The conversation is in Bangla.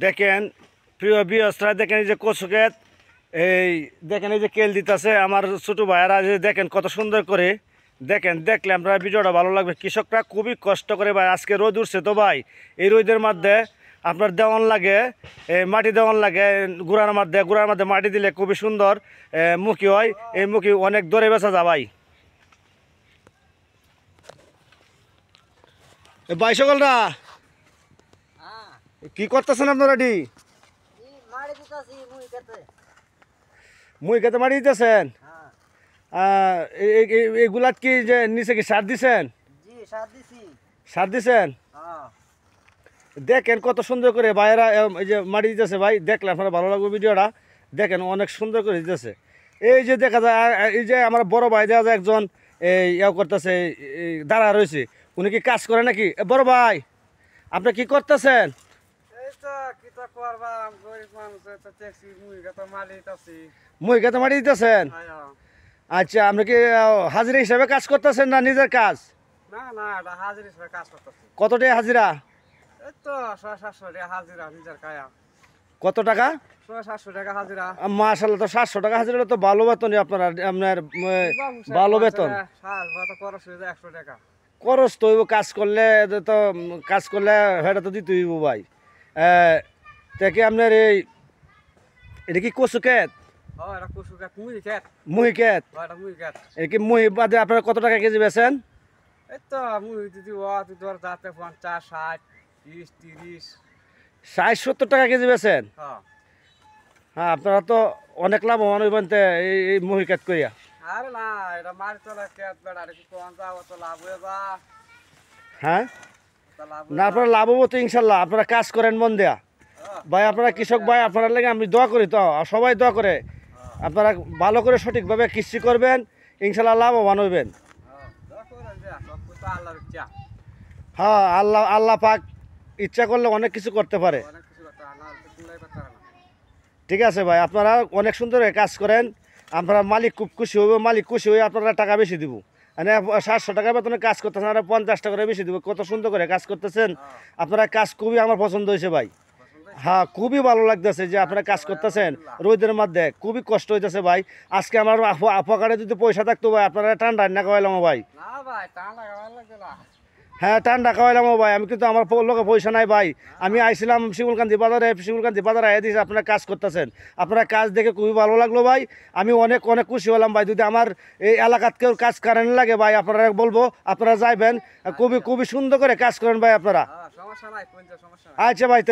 দেখেন প্রিয় বিয়সরা, দেখেন এই যে কচু ক্ষেত, এই দেখেন এই যে কেল দিতেছে আমার ছোটো ভাইয়েরা, যে দেখেন কত সুন্দর করে। দেখেন, দেখলে আপনার ভিডিওটা ভালো লাগবে। কৃষকরা খুবই কষ্ট করে ভাই, আজকে রোদ উঠছে তো ভাই, এই রোদের মধ্যে আপনার দেওয়ান লাগে, মাটি দেওয়ান লাগে গুড়ার মধ্যে মাটি দিলে খুবই সুন্দর মুখী হয়। এই মুখী অনেক দরে বেচা যা ভাই। ভাই সকলরা কি করতেছেন আপনারা? মুই খেতে মাটি দিতেছেন? এইগুলাত কি যে নিচে কি সার দিছেন? সার দিছেন? দেখেন কত সুন্দর করে ভাইয়েরা এই যে মাটি দিতেছে ভাই, দেখলে আপনারা ভালো লাগবে ভিডিওটা। দেখেন অনেক সুন্দর করে দিতেছে। এই যে দেখা যায়, এই যে আমার বড় ভাই দেখা যায় একজন এই ইয়া করতেছে, দাঁড়া রয়েছে। উনি কি কাজ করে নাকি? বড় ভাই, আপনি কি করতেছেন? মুই খেতে মাটি দিতেছেন? আচ্ছা, আপনি কি হাজিরা হিসাবে কাজ করতেছেন না নিজের কাজ? কত টাকা হাজিরা? কত টাকা? মাশাআল্লাহ, তো 700 টাকা হাজিরা তো ভালো বেতনই আপনার ভালো বেতন। খরচ তো হইব, কাজ করলে সেটা তো দিতে হইব ভাই। দেখি আপনার এটা কি কচু ক্ষেত? মুহি ক্ষেত? এই কি মুহি বাদে আপনারা কত টাকা কেজি বেচেন? 60-70 টাকা কেজি বেচেন? হ্যাঁ, আপনারা তো অনেক লাভবান হইবেন এই মুহি ক্ষেত করিয়া। হ্যাঁ না, আপনারা লাভ হবো তো ইনশাল্লাহ। আপনারা কাজ করেন মন দেয়া ভাই, আপনারা কৃষক ভাই, আপনার লাগে আমি দোয়া করি, তো সবাই দোয়া করে। আপনারা ভালো করে সঠিকভাবে কৃষি করবেন, ইনশাল্লাহ লাভবান হইবেন। হ্যাঁ, আল্লাহ পাক ইচ্ছা করলে অনেক কিছু করতে পারে। ঠিক আছে ভাই, আপনারা অনেক সুন্দর কাজ করেন। আপনারা মালিক খুব খুশি হইব, মালিক খুশি হয়ে আপনারা টাকা বেশি দিব। মানে 700 টাকা বেতনে কাজ করতেছেন, আর 50 টাকা করে বেশি দিব। কত সুন্দর করে কাজ করতেছেন আপনারা। কাজ খুবই আমার পছন্দ হয়েছে ভাই। হ্যাঁ, খুবই ভালো লাগতেছে যে আপনারা কাজ করতেছেন রোদের মধ্যে। খুবই কষ্ট হইতেছে ভাই। আজকে আমার পকেটে যদি পয়সা থাকতো ভাই, আপনারা ঠান্ডা না খাওয়াইলাম ভাই। হ্যাঁ, ঠান্ডা খাওয়াইলাম ভাই। আমি কিন্তু আমার লোকে পয়সা নাই ভাই। আমি আইছিলাম শিমুলকান্দি বাজারে আইয়া দিয়েছি। আপনারা কাজ করতেছেন, আপনারা কাজ দেখে খুবই ভালো লাগলো ভাই। আমি অনেক অনেক খুশি হলাম ভাই। যদি আমার এই এলাকাত কেউ কাজ করেন লাগে ভাই, আপনারা বলবো, আপনারা যাইবেন। খুবই সুন্দর করে কাজ করেন ভাই আপনারা। আচ্ছা ভাই।